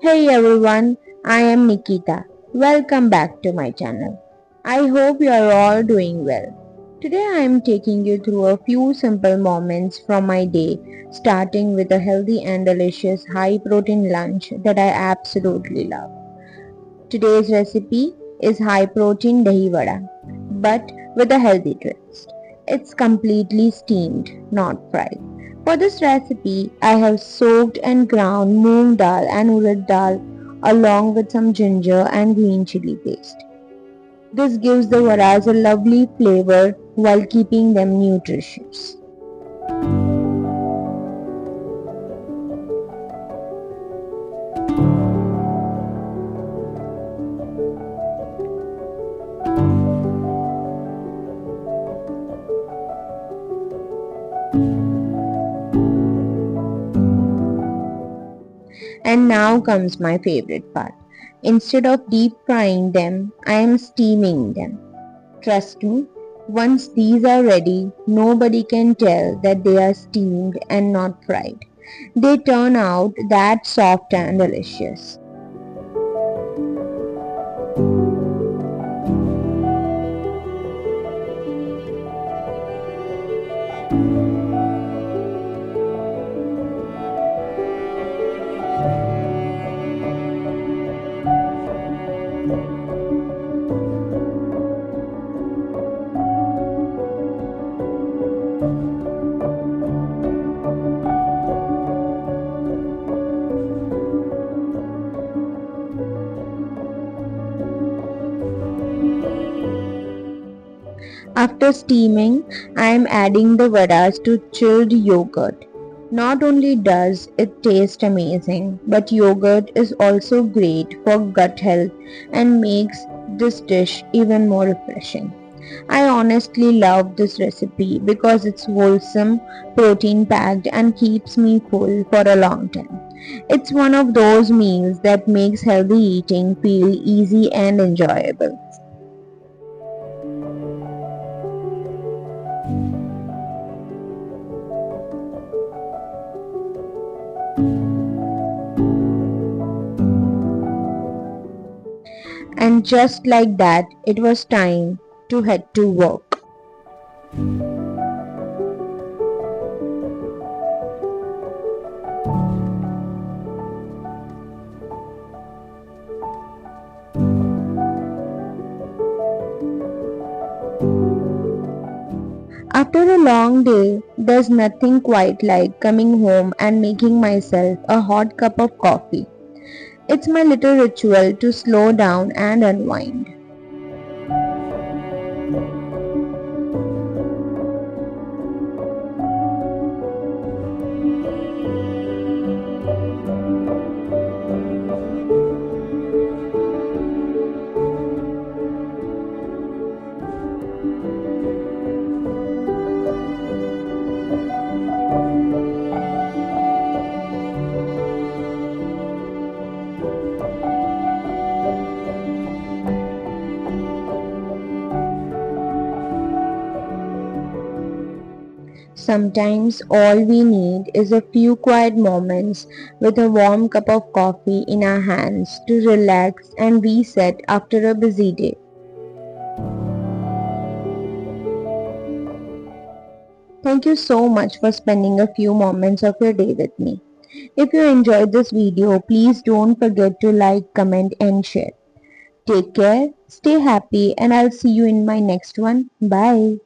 Hey everyone, I am Nikita. Welcome back to my channel. I hope you are all doing well. Today I am taking you through a few simple moments from my day, starting with a healthy and delicious high protein lunch that I absolutely love. Today's recipe is high protein Dahi Wada, but with a healthy twist. It's completely steamed, not fried. For this recipe, I have soaked and ground moong dal and urad dal along with some ginger and green chili paste. This gives the vadas a lovely flavor while keeping them nutritious. And now comes my favorite part. Instead of deep frying them, I am steaming them. Trust me, once these are ready, nobody can tell that they are steamed and not fried. They turn out that soft and delicious. After steaming, I am adding the vadas to chilled yogurt. Not only does it taste amazing, but yogurt is also great for gut health and makes this dish even more refreshing. I honestly love this recipe because it's wholesome, protein packed and keeps me full for a long time. It's one of those meals that makes healthy eating feel easy and enjoyable. And just like that, it was time to head to work. After a long day, there's nothing quite like coming home and making myself a hot cup of coffee. It's my little ritual to slow down and unwind. Sometimes all we need is a few quiet moments with a warm cup of coffee in our hands to relax and reset after a busy day. Thank you so much for spending a few moments of your day with me. If you enjoyed this video, please don't forget to like, comment and share. Take care, stay happy and I'll see you in my next one. Bye.